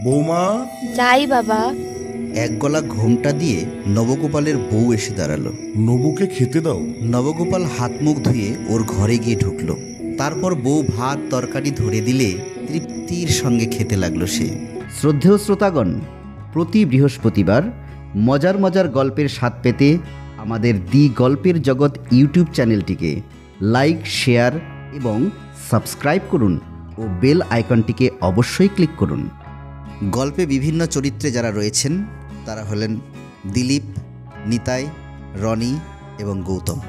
বৌমা, যাই বাবা। এক গলা ঘোমটা দিয়ে নবগোপালের বউ এসে দাঁড়ালো। নবুকে খেতে দাও। নবগোপাল হাত মুখ ধুয়ে ওর ঘরে গিয়ে ঢুকলো। তারপর বউ ভাত তরকারি ধরে দিলে তৃপ্তির সঙ্গে খেতে লাগলো সে। শ্রদ্ধেয় শ্রোতাগণ, প্রতি বৃহস্পতিবার মজার মজার গল্পের স্বাদ পেতে আমাদের দি গল্পের জগৎ ইউটিউব চ্যানেলটিকে লাইক, শেয়ার এবং সাবস্ক্রাইব করুন ও বেল আইকনটিকে অবশ্যই ক্লিক করুন। গল্পে বিভিন্ন চরিত্রে যারা রয়েছেন তারা হলেন দিলীপ, নিতাই, রনি এবং গৌতম।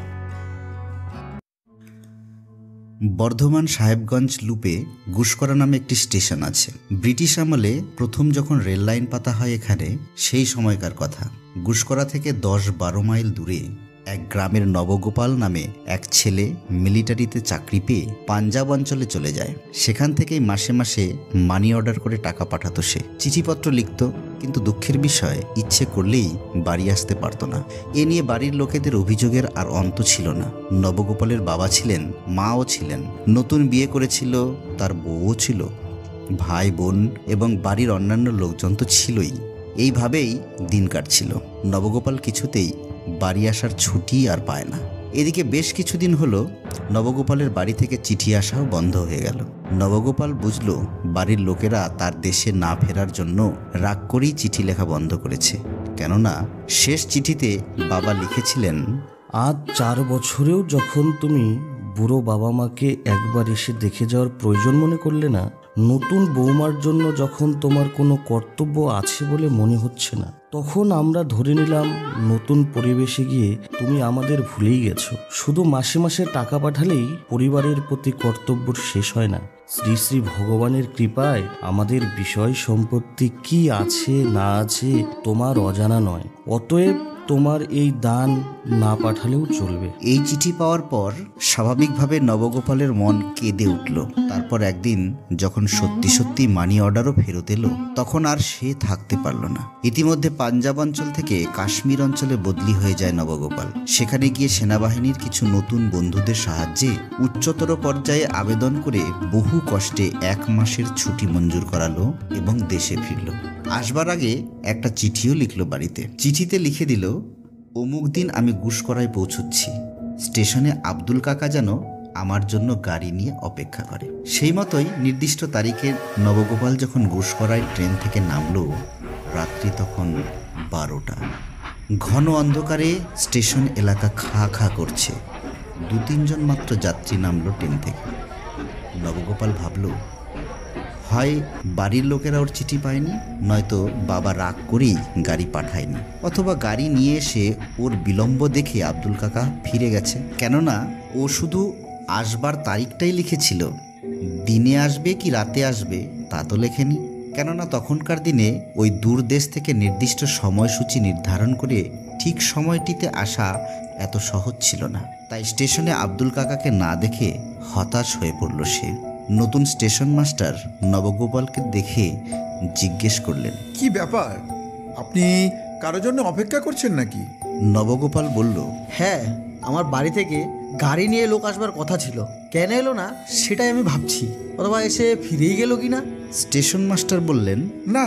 বর্ধমান সাহেবগঞ্জ লুপে গুসকরা নামে একটি স্টেশন আছে। ব্রিটিশ আমলে প্রথম যখন রেল লাইন পাতা হয় এখানে, সেই সময়কার কথা। গুসকরা থেকে 10-12 মাইল দূরে এক গ্রামের নবগোপাল নামে এক ছেলে মিলিটারিতে চাকরি পেয়ে পাঞ্জাব অঞ্চলে চলে যায়। সেখান থেকেই মাসে মাসে মানি অর্ডার করে টাকা পাঠাতো সে। চিঠিপত্র লিখত, কিন্তু দুঃখের বিষয় ইচ্ছে করলেই বাড়ি আসতে পারত না। এ নিয়ে বাড়ির লোকেদের অভিযোগের আর অন্ত ছিল না। নবগোপালের বাবা ছিলেন, মাও ছিলেন, নতুন বিয়ে করেছিল, তার বউও ছিল, ভাই বোন এবং বাড়ির অন্যান্য লোকজন তো ছিলই। এইভাবেই দিন কাটছিল। নবগোপাল কিছুতেই বাড়ি আসার ছুটি আর পায় না। এদিকে বেশ কিছুদিন হলো নবগোপালের বাড়ি থেকে চিঠি আসাও বন্ধ হয়ে গেল। নবগোপাল বুঝল বাড়ির লোকেরা তার দেশে না ফেরার জন্য রাগ করেই চিঠি লেখা বন্ধ করেছে। কেননা শেষ চিঠিতে বাবা লিখেছিলেন, আজ 4 বছরেও যখন তুমি বুড়ো বাবা মাকে একবার এসে দেখে যাওয়ার প্রয়োজন মনে করলে না, নতুন বৌমার জন্য যখন তোমার কোনো কর্তব্য আছে বলে মনে হচ্ছে না, তখন আমরা ধরে নিলাম নতুন পরিবেশে গিয়ে তুমি আমাদের ভুলেই গেছো। শুধু মাসে মাসে টাকা পাঠালেই পরিবারের প্রতি কর্তব্য শেষ হয় না। শ্রী শ্রী ভগবানের কৃপায় আমাদের বিষয় সম্পত্তি কি আছে না আছে তোমার অজানা নয়। অতএব তোমার এই দান না পাঠালেও চলবে। এই চিঠি পাওয়ার পর স্বাভাবিকভাবে নবগোপালের মন কেঁদে উঠল। তারপর একদিন যখন সত্যি সত্যি মানি অর্ডারও ফেরত এলো, তখন আর সে থাকতে পারল না। ইতিমধ্যে পাঞ্জাব অঞ্চল থেকে কাশ্মীর অঞ্চলে বদলি হয়ে যায় নবগোপাল। সেখানে গিয়ে সেনাবাহিনীর কিছু নতুন বন্ধুদের সাহায্যে উচ্চতর পর্যায়ে আবেদন করে বহু কষ্টে 1 মাসের ছুটি মঞ্জুর করালো এবং দেশে ফিরল। আসবার আগে একটা চিঠিও লিখল বাড়িতে। চিঠিতে লিখে দিল, অমুক দিন আমি গুসকরায় পৌঁছচ্ছি। স্টেশনে আব্দুল কাকা যেন আমার জন্য গাড়ি নিয়ে অপেক্ষা করে। সেই মতোই নির্দিষ্ট তারিখে নবগোপাল যখন গুসকরায় ট্রেন থেকে নামলো, রাত্রি তখন 12টা। ঘন অন্ধকারে স্টেশন এলাকা খা খা করছে। 2-3 জন মাত্র যাত্রী নামলো ট্রেন থেকে। নবগোপাল ভাবল, হয় বাড়ির লোকেরা ওর চিঠি পায়নি, নয়তো বাবা রাগ করেই গাড়ি পাঠায়নি, অথবা গাড়ি নিয়ে এসে ওর বিলম্ব দেখে আব্দুল কাকা ফিরে গেছে। কেননা ও শুধু আসবার তারিখটাই লিখেছিল, দিনে আসবে কি রাতে আসবে তা তো লেখেনি। কেননা তখনকার দিনে ওই দূর দেশ থেকে নির্দিষ্ট সময়সূচি নির্ধারণ করে ঠিক সময়টিতে আসা এত সহজ ছিল না। তাই স্টেশনে আব্দুল কাকাকে না দেখে হতাশ হয়ে পড়ল সে। নতুন স্টেশন মাস্টার নবগোপালকে দেখে জিজ্ঞেস করলেন, কি ব্যাপার, আপনি কারোর জন্য অপেক্ষা করছেন নাকি? নবগোপাল বলল, হ্যাঁ, আমার বাড়ি থেকে গাড়ি নিয়ে লোক আসবার কথা ছিল, কেন এলো না সেটাই আমি ভাবছি। অথবা এসে ফিরেই গেল কি না। স্টেশন মাস্টার বললেন, না,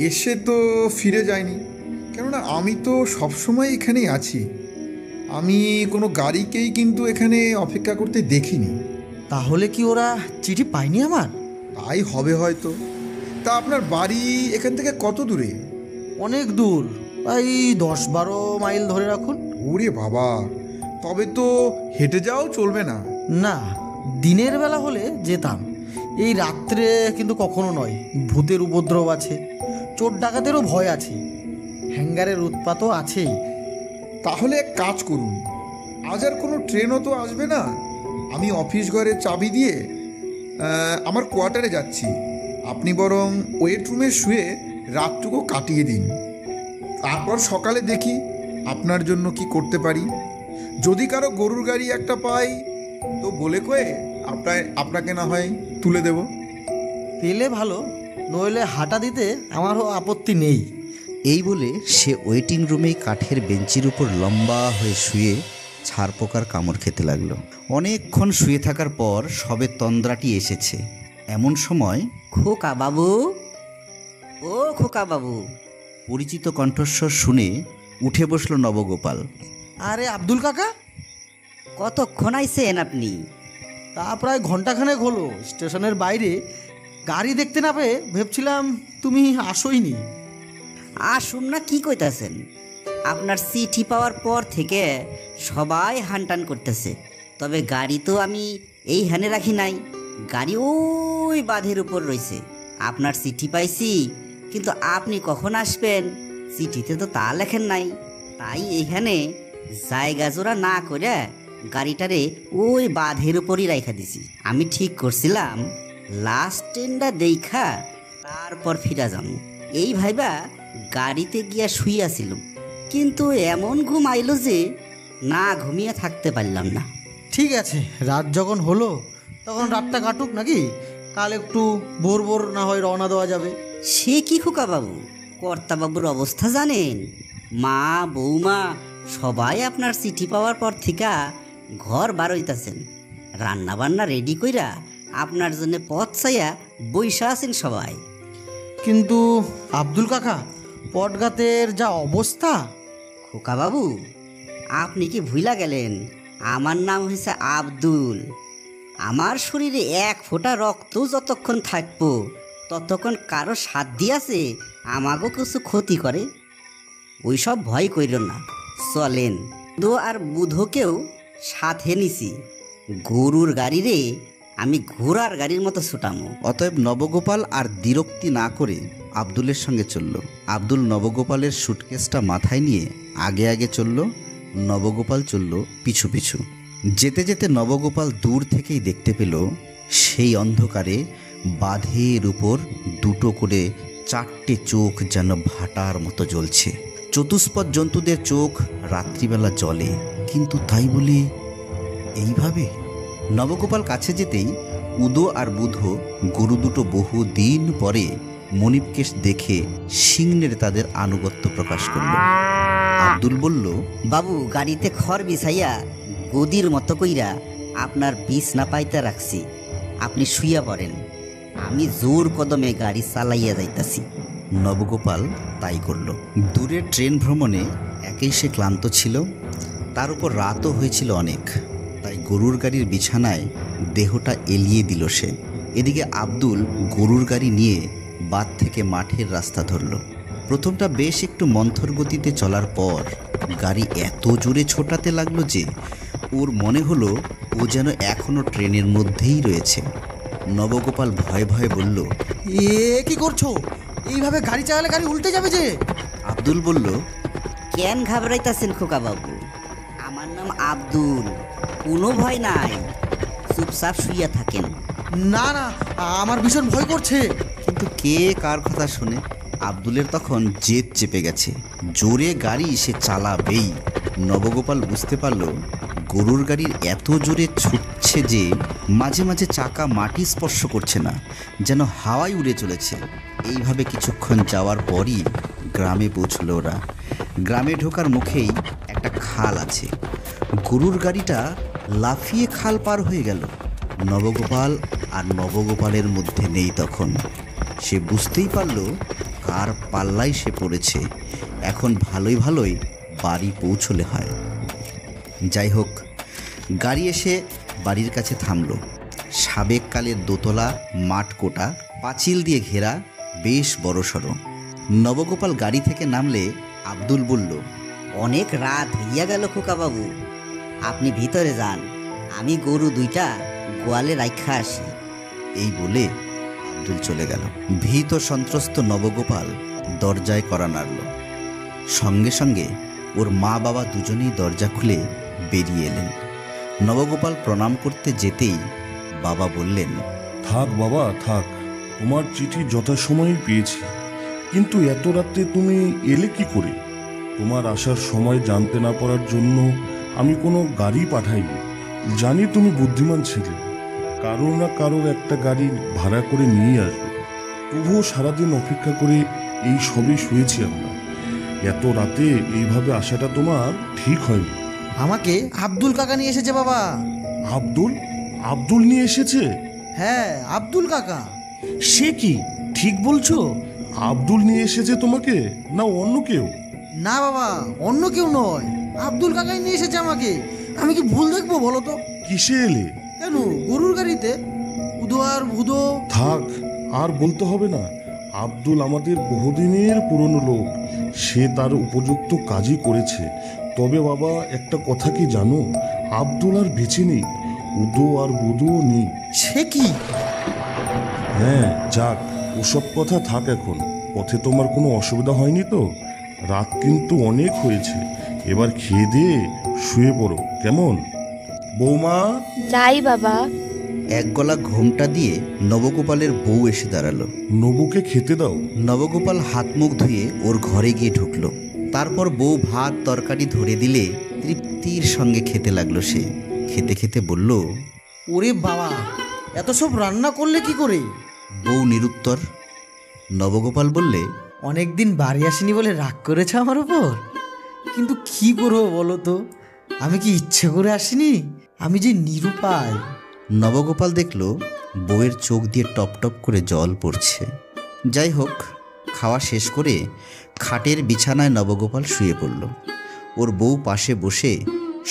এসে তো ফিরে যায়নি। কেননা আমি তো সবসময় এখানেই আছি। আমি কোনো গাড়িকেই কিন্তু এখানে অপেক্ষা করতে দেখিনি। তাহলে কি ওরা চিঠি পায়নি আমার? তাই হবে হয়তো। তা আপনার বাড়ি এখান থেকে কত দূরে? অনেক দূর, প্রায় 10-12 মাইল ধরে রাখুন। ওরে বাবা, তবে তো হেঁটে যাওয়াও চলবে না। না, দিনের বেলা হলে যেতাম, এই রাত্রে কিন্তু কখনো নয়। ভূতের উপদ্রব আছে, চোর ডাকাতেরও ভয় আছে, হ্যাঙ্গারের উৎপাতও আছেই। তাহলে এক কাজ করুন, আজ আর কোনো ট্রেনও তো আসবে না। আমি অফিস ঘরে চাবি দিয়ে আমার কোয়ার্টারে যাচ্ছি। আপনি বরং ওয়েট রুমে শুয়ে রাতটুকু কাটিয়ে দিন। তারপর সকালে দেখি আপনার জন্য কি করতে পারি। যদি কারো গরুর গাড়ি একটা পাই তো বলে কয়ে আপনাকে না হয় তুলে দেব। পেলে ভালো, নইলে হাঁটা দিতে আমারও আপত্তি নেই। এই বলে সে ওয়েটিং রুমেই কাঠের বেঞ্চির উপর লম্বা হয়ে শুয়ে ছাড় পোকার কামড় খেতে লাগলো। অনেকক্ষণ শুয়ে থাকার পর সবে তন্দ্রাটি এসেছে। এমন সময়, খোকা বাবু, ও খোকা বাবু, পরিচিত কণ্ঠস্বর শুনে উঠে বসল নবগোপাল। আরে আব্দুল কাকা, কতক্ষণ আইছেন আপনি? তা প্রায় ঘন্টাখানেক হলো। স্টেশনের বাইরে গাড়ি দেখতে না পেয়ে ভেবছিলাম তুমি আসোইনি। আসুন না কি কইতাছেন? আপনার চিঠি পাওয়ার পর থেকে সবাই হানটান করতেছে, তবে গাড়ি তো আমি এইখানে রাখি নাই, গাড়ি ওই বাঁধের উপর রয়েছে। আপনার চিঠি পাইছি, কিন্তু আপনি কখন আসবেন চিঠিতে তো তা লেখেন নাই, তাই এইখানে জায়গা জোড়া না করে গাড়িটারে ওই বাঁধের উপরই রাইখা দিছি। আমি ঠিক করছিলাম লাস্ট ট্রেনটা দেখা তারপর ফিরা যাবো, এই ভাইবা গাড়িতে গিয়া শুইয়াছিলাম, কিন্তু এমন ঘুম আইলো যে না ঘুমিয়ে থাকতে পারলাম না। ঠিক আছে, রাত যখন হলো তখন রাতটা কাটুক নাকি, কাল একটু ভোর ভোর না হয় রওনা দেওয়া যাবে। সে কি খোকা বাবু, কর্তাবাবুর অবস্থা জানেন? মা বৌমা সবাই আপনার চিঠি পাওয়ার পর থেকে ঘর বার হইতাছেন, রান্না বান্না রেডি কইরা আপনার জন্য পথ চাইয়া বইসা আছেন সবাই। কিন্তু আব্দুল কাকা, পটগাতের যা অবস্থা। খোকা বাবু, আপনি কি ভুইলা গেলেন আমার নাম হয়েছে আব্দুল? আমার শরীরে এক ফোঁটা রক্ত যতক্ষণ থাকবো ততক্ষণ কারো সাধ্য আছে আমাকেও কিছু ক্ষতি করে? ওইসব ভয় কইর না, চলেন। দো আর বুধকেও সাথে নিছি, গরুর গাড়ি রে আমি ঘোড়ার গাড়ির মতো ছুটামো। অতএব নবগোপাল আর দ্বিরক্তি না করে আব্দুলের সঙ্গে চলল। আব্দুল নবগোপালের সুটকেসটা মাথায় নিয়ে আগে আগে চলল, নবগোপাল চলল পিছু পিছু। যেতে যেতে নবগোপাল দূর থেকেই দেখতে পেল সেই অন্ধকারে বাঁধের উপর দুটো করে 4টে চোখ যেন ভাটার মতো জ্বলছে। চতুষ্পদ জন্তুদের চোখ রাত্রিবেলা জ্বলে, কিন্তু তাই বলে এইভাবে? নবগোপাল কাছে যেতেই উদো আর বুধ গরু দুটো বহু দিন পরে মনিবকে দেখে সিংহের তাদের আনুগত্য প্রকাশ করল। আব্দুল বলল, বাবু, গাড়িতে খড় বিছাইয়া গদির মতো কইরা আপনার বিছনা পাইতে রাখছি, আপনি শুইয়া পড়েন, আমি জোর কদমে গাড়ি চালাইয়া যাইতাছি। নবগোপাল তাই করল। দূরের ট্রেন ভ্রমণে একেই সে ক্লান্ত ছিল, তার উপর রাতও হয়েছিল অনেক, তাই গরুর গাড়ির বিছানায় দেহটা এলিয়ে দিল সে। এদিকে আব্দুল গরুর গাড়ি নিয়ে বাদ থেকে মাঠের রাস্তা ধরল। প্রথমটা বেশ একটু মন্থর গতিতে চলার পর গাড়ি এত জোরে ছোটাতে লাগলো যে ওর মনে হলো ও যেন এখনো ট্রেনের মধ্যেই রয়েছে। নবগোপাল ভয়ে ভয়ে বলল, এ কি করছো? এইভাবে গাড়ি চালালে গাড়ি উল্টে যাবে যে। আব্দুল বলল, কেন ঘাবড়াইতাছেন খোকা বাবু? আমার নাম আব্দুল, কোনো ভয় নাই, চুপচাপ শুইয়া থাকেন। না না, আমার ভীষণ ভয় করছে। কিন্তু কে কার কথা শুনে? আব্দুলের তখন জেদ চেপে গেছে, জোরে গাড়ি সে চালাবেই। নবগোপাল বুঝতে পারল গরুর গাড়ির এত জোরে ছুটছে যে মাঝে মাঝে চাকা মাটি স্পর্শ করছে না, যেন হাওয়ায় উড়ে চলেছে। এইভাবে কিছুক্ষণ যাওয়ার পরই গ্রামে পৌঁছল ওরা। গ্রামে ঢোকার মুখেই একটা খাল আছে। গরুর গাড়িটা লাফিয়ে খাল পার হয়ে গেল। নবগোপাল আর নবগোপালের মধ্যে নেই তখন। সে বুঝতেই পারল কার পাল্লায় সে পড়েছে। এখন ভালোই ভালোই বাড়ি পৌঁছলে হয়। যাই হোক, গাড়ি এসে বাড়ির কাছে থামল। সাবেক কালের দোতলা, মাঠ কোটা, পাঁচিল দিয়ে ঘেরা, বেশ বড়সড়। নবগোপাল গাড়ি থেকে নামলে আব্দুল বলল, অনেক রাত হইয়া গেল খোকা বাবু, আপনি ভিতরে যান, আমি গরু দুইটা গোয়ালে রাইখা আসি। এই বলে আব্দুল চলে গেল। ভীত সন্ত্রস্ত নবগোপাল দরজায় কড়া নাড়ল। সঙ্গে সঙ্গে ওর মা বাবা দুজনেই দরজা খুলে বেরিয়ে এলেন। নবগোপাল প্রণাম করতে যেতেই বাবা বললেন, থাক বাবা থাক, তোমার চিঠি যথাসময়েই পেয়েছি, কিন্তু এত রাত্রে তুমি এলে কি করে? তোমার আসার সময় জানতে না পারার জন্য আমি কোনো গাড়ি পাঠাইনি। জানি তুমি বুদ্ধিমান ছেলে, কারো না কারো একটা গাড়ি ভাড়া করে নিয়ে আসবে। তবুও সারাদিন অপেক্ষা করে এই সবই শুয়েছি আমরা। এত রাতে এইভাবে আসাটা তোমার ঠিক হয়নি। আমাকে আব্দুল কাকা নিয়ে এসেছে বাবা। আব্দুল? আব্দুল নিয়ে এসেছে? হ্যাঁ, আব্দুল কাকা। সে কি ঠিক বলছো? আব্দুল নিয়ে এসেছে তোমাকে, না অন্য কেউ? না বাবা, অন্য কেউ নয়, আব্দুল কাকাই নিয়ে এসেছে আমাকে। আমি কি ভুল দেখবো বলো তো? কিসে এলে? কেন, গরুর গাড়িতে। উদো আর ভুদো। থাক, আর বলতে হবে না। আব্দুল আমাদের বহুদিনের পুরনো লোক, সে তার উপযুক্ত কাজই করেছে। তবে বাবা, একটা কথা কি জানো, আব্দুল আর বেঁচে নেই, উদো আর বুধও নেই। সে কি? হ্যাঁ, যাক, ওসব কথা থাক এখন। পথে তোমার কোনো অসুবিধা হয়নি তো? রাত কিন্তু অনেক হয়েছে, এবার খেয়ে দিয়ে শুয়ে পড়ো, কেমন? বৌমা। যাই বাবা। এক গলা ঘোমটা দিয়ে নবগোপালের বউ এসে দাঁড়ালো। নবুকে খেতে দাও। নবগোপাল হাত মুখ ধুয়ে ওর ঘরে গিয়ে ঢুকলো। তারপর বউ ভাত তরকারি ধরে দিলে তৃপ্তির সঙ্গে খেতে লাগলো সে। খেতে খেতে বলল, ওরে বাবা, এত সব রান্না করলে কি করে? বউ নিরুত্তর। নবগোপাল বললে, অনেকদিন বাড়ি আসেনি বলে রাগ করেছে আমার উপর? কিন্তু কি করবো বলো তো, আমি কি ইচ্ছে করে আসিনি? আমি যে নিরুপায়। নবগোপাল দেখল বউয়ের চোখ দিয়ে টপ টপ করে জল পড়ছে। যাই হোক, খাওয়া শেষ করে খাটের বিছানায় নবগোপাল শুয়ে পড়ল। ওর বউ পাশে বসে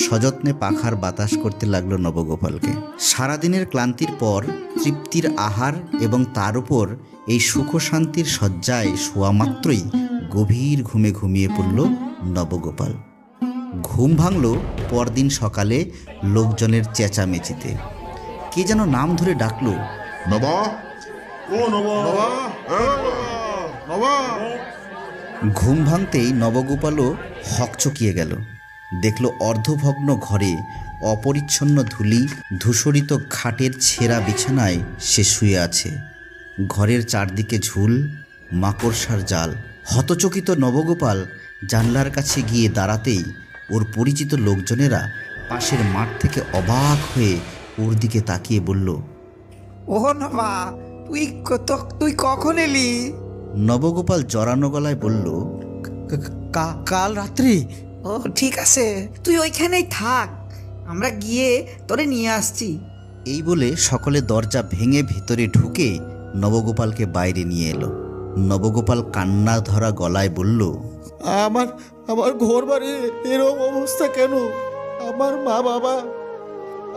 সযত্নে পাখার বাতাস করতে লাগলো নবগোপালকে। সারাদিনের ক্লান্তির পর তৃপ্তির আহার এবং তার উপর এই সুখ শান্তির শয্যায় শোয়া মাত্রই গভীর ঘুমে ঘুমিয়ে পড়ল নবগোপাল। ঘুম ভাঙল পরদিন সকালে লোকজনের চেঁচামেচিতে। কে যেন নাম ধরে ডাকলো, নবা, ও নবা, নবা। ঘুম ভাঙতেই নবগোপালও হকচকিয়ে গেল। দেখল অর্ধভগ্ন ঘরে অপরিচ্ছন্ন ধুলি ধূসরিত খাটের ছেঁড়া বিছানায় সে শুয়ে আছে। ঘরের চারদিকে ঝুল, মাকড়সার জাল। হতচকিত নবগোপাল জানলার কাছে গিয়ে দাঁড়াতেই ওর পরিচিত লোকজনেরা পাশের মাঠ থেকে অবাক হয়ে ওর দিকে তাকিয়ে বলল, ও নবা, তুই কখন এলি? নবগোপাল জড়ানো গলায় বলল, কাল রাত্রি। ও ঠিক আছে, তুই ওইখানেই থাক, আমরা গিয়ে তোরে নিয়ে আসছি। এই বলে সকলে দরজা ভেঙে ভিতরে ঢুকে নবগোপালকে বাইরে নিয়ে এলো। নবগোপাল কান্না ধরা গলায় বলল, আমার ঘর বাড়ি এরকম অবস্থা কেন? আমার মা বাবা,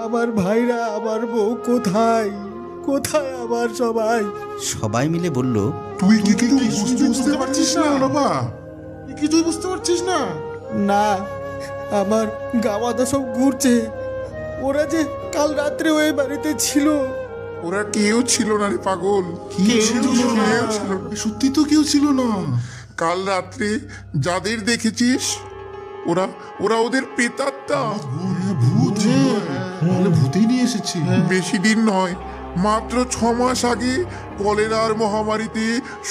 আমার ভাইরা, আমার বউ কোথায় আমার সবাই? সবাই মিলে বলল, তুই কি বুঝতে পারছিস না বাবা? কিছুই বুঝতে পারছিস না? না, আমার গাওয়াটা সব ঘুরছে। ওরা যে কাল রাত্রে ওই বাড়িতে ছিল। ওরা কেউ ছিল না রে পাগল, কেউ ছিল না। সত্যি তো কেউ ছিল না। কাল রাত্রে যাদের দেখেছিস ওরা ওদের প্রেতাত্মা। ভূতেই নিয়ে এসেছে। বেশি দিন নয়, মাত্র 6 মাস আগে কলেরার মহামারীতে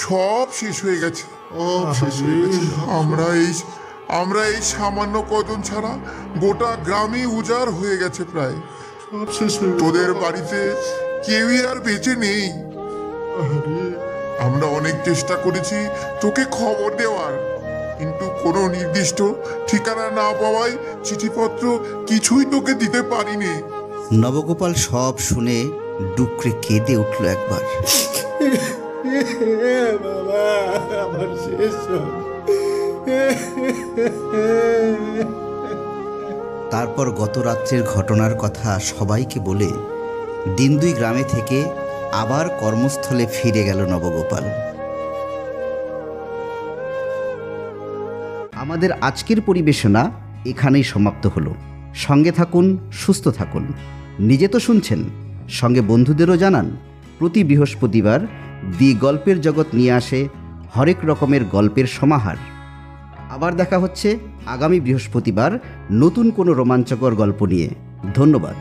সব শেষ হয়ে গেছে। আমরা এই সামান্য কজন ছাড়া গোটা গ্রামে উজাড় হয়ে গেছে প্রায়। তোদের বাড়িতে কেউই আর বেঁচে নেই। আমরা অনেক চেষ্টা করেছি তোকে খবর দেওয়ার, কিন্তু কোনো নির্দিষ্ট ঠিকানা না পাওয়ায় চিঠিপত্র কিছুই তোকে দিতে পারিনি। নবগোপাল সব শুনে ডুকরে কেঁদে উঠল একবার। বাবা, আমার শেষ। তারপর গত রাত্রের ঘটনার কথা সবাইকে বলে দিন 2 গ্রামে থেকে আবার কর্মস্থলে ফিরে গেল নবগোপাল। আমাদের আজকের পরিবেশনা এখানেই সমাপ্ত হলো। সঙ্গে থাকুন, সুস্থ থাকুন। নিজে তো শুনছেন, সঙ্গে বন্ধুদেরও জানান। প্রতি বৃহস্পতিবার দি গল্পের জগৎ নিয়ে আসে হরেক রকমের গল্পের সমাহার। আবার দেখা হচ্ছে আগামী বৃহস্পতিবার নতুন কোনো রোমাঞ্চকর গল্প নিয়ে। ধন্যবাদ।